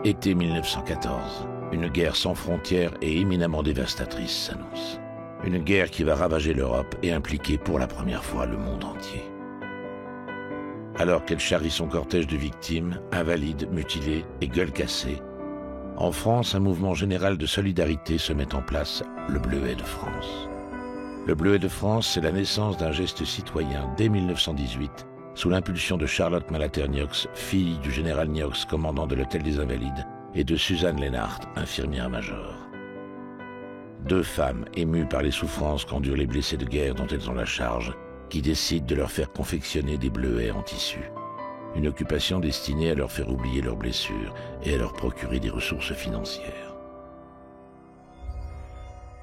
Été 1914. Une guerre sans frontières et éminemment dévastatrice s'annonce. Une guerre qui va ravager l'Europe et impliquer pour la première fois le monde entier. Alors qu'elle charrie son cortège de victimes, invalides, mutilés et gueules cassées, en France, un mouvement général de solidarité se met en place, le Bleuet de France. Le Bleuet de France, c'est la naissance d'un geste citoyen dès 1918, sous l'impulsion de Charlotte Malater-Niox, fille du général Niox, commandant de l'Hôtel des Invalides, et de Suzanne Lénart, infirmière-major. Deux femmes émues par les souffrances qu'endurent les blessés de guerre dont elles ont la charge, qui décident de leur faire confectionner des bleuets en tissu. Une occupation destinée à leur faire oublier leurs blessures et à leur procurer des ressources financières.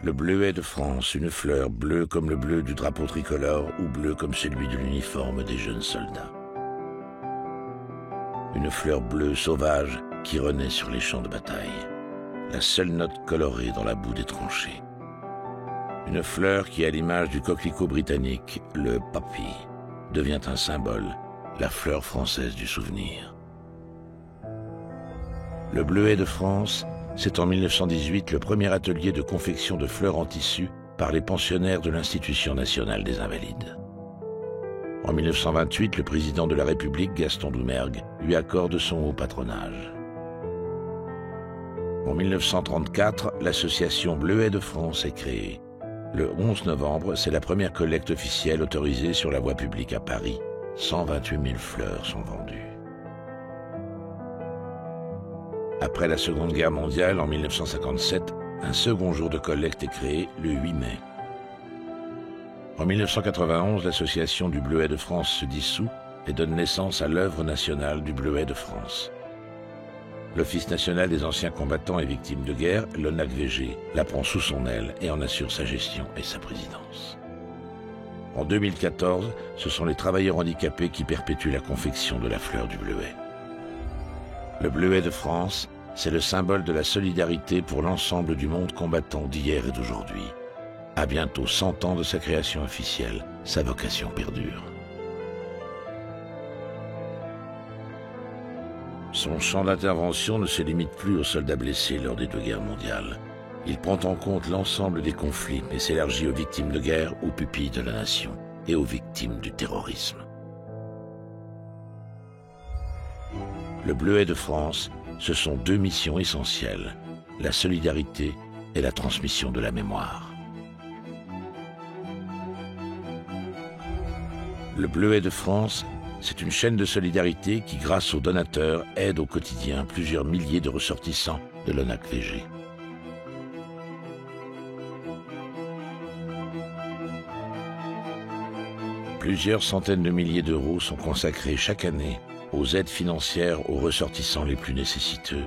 Le Bleuet de France, une fleur bleue comme le bleu du drapeau tricolore ou bleu comme celui de l'uniforme des jeunes soldats. Une fleur bleue sauvage qui renaît sur les champs de bataille, la seule note colorée dans la boue des tranchées. Une fleur qui, à l'image du coquelicot britannique, le poppy, devient un symbole, la fleur française du souvenir. Le Bleuet de France, c'est en 1918 le premier atelier de confection de fleurs en tissu par les pensionnaires de l'Institution nationale des Invalides. En 1928, le président de la République, Gaston Doumergue, lui accorde son haut patronage. En 1934, l'association Bleuet de France est créée. Le 11 novembre, c'est la première collecte officielle autorisée sur la voie publique à Paris. 128 000 fleurs sont vendues. Après la Seconde Guerre mondiale, en 1957, un second jour de collecte est créé le 8 mai. En 1991, l'association du Bleuet de France se dissout et donne naissance à l'œuvre nationale du Bleuet de France. L'Office national des anciens combattants et victimes de guerre, l'ONAC-VG, la prend sous son aile et en assure sa gestion et sa présidence. En 2014, ce sont les travailleurs handicapés qui perpétuent la confection de la fleur du bleuet. Le Bleuet de France, c'est le symbole de la solidarité pour l'ensemble du monde combattant d'hier et d'aujourd'hui. À bientôt 100 ans de sa création officielle, sa vocation perdure. Son champ d'intervention ne se limite plus aux soldats blessés lors des deux guerres mondiales. Il prend en compte l'ensemble des conflits et s'élargit aux victimes de guerre, aux pupilles de la nation et aux victimes du terrorisme. Le Bleuet de France, ce sont deux missions essentielles, la solidarité et la transmission de la mémoire. Le Bleuet de France, c'est une chaîne de solidarité qui, grâce aux donateurs, aide au quotidien plusieurs milliers de ressortissants de l'ONAC-VG. Plusieurs centaines de milliers d'euros sont consacrés chaque année aux aides financières aux ressortissants les plus nécessiteux,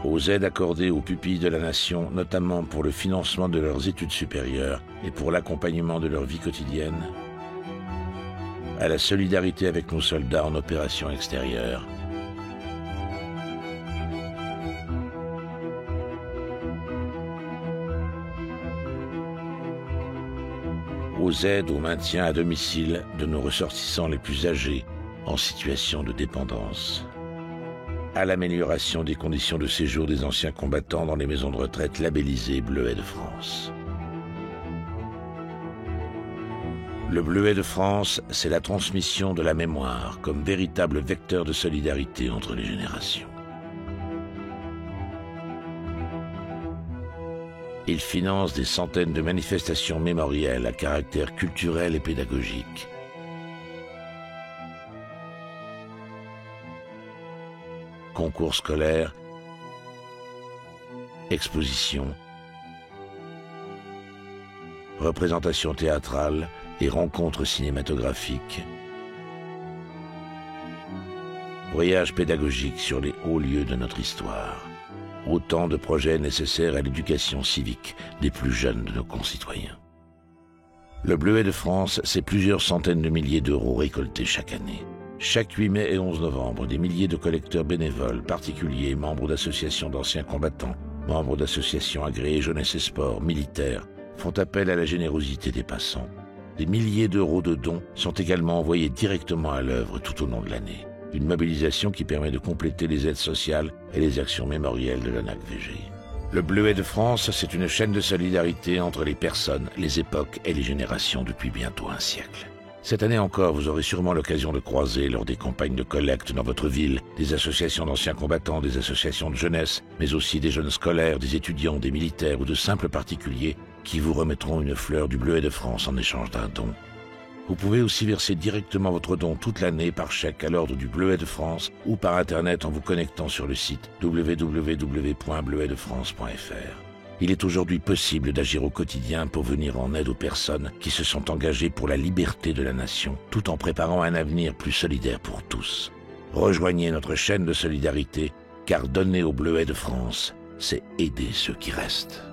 aux aides accordées aux pupilles de la nation, notamment pour le financement de leurs études supérieures et pour l'accompagnement de leur vie quotidienne, à la solidarité avec nos soldats en opération extérieure, aux aides au maintien à domicile de nos ressortissants les plus âgés en situation de dépendance, à l'amélioration des conditions de séjour des anciens combattants dans les maisons de retraite labellisées Bleuet de France. Le Bleuet de France, c'est la transmission de la mémoire comme véritable vecteur de solidarité entre les générations. Il finance des centaines de manifestations mémorielles à caractère culturel et pédagogique. Concours scolaires, expositions, représentations théâtrales et rencontres cinématographiques, voyages pédagogiques sur les hauts lieux de notre histoire. Autant de projets nécessaires à l'éducation civique des plus jeunes de nos concitoyens. Le Bleuet de France, c'est plusieurs centaines de milliers d'euros récoltés chaque année. Chaque 8 mai et 11 novembre, des milliers de collecteurs bénévoles, particuliers, membres d'associations d'anciens combattants, membres d'associations agréées jeunesse et sport, militaires, font appel à la générosité des passants. Des milliers d'euros de dons sont également envoyés directement à l'œuvre tout au long de l'année. Une mobilisation qui permet de compléter les aides sociales et les actions mémorielles de l'ONACVG. Le Bleuet de France, c'est une chaîne de solidarité entre les personnes, les époques et les générations depuis bientôt un siècle. Cette année encore, vous aurez sûrement l'occasion de croiser, lors des campagnes de collecte dans votre ville, des associations d'anciens combattants, des associations de jeunesse, mais aussi des jeunes scolaires, des étudiants, des militaires ou de simples particuliers qui vous remettront une fleur du Bleuet de France en échange d'un don. Vous pouvez aussi verser directement votre don toute l'année par chèque à l'ordre du Bleuet de France ou par Internet en vous connectant sur le site www.bleuetdefrance.fr. Il est aujourd'hui possible d'agir au quotidien pour venir en aide aux personnes qui se sont engagées pour la liberté de la nation, tout en préparant un avenir plus solidaire pour tous. Rejoignez notre chaîne de solidarité, car donner au Bleuet de France, c'est aider ceux qui restent.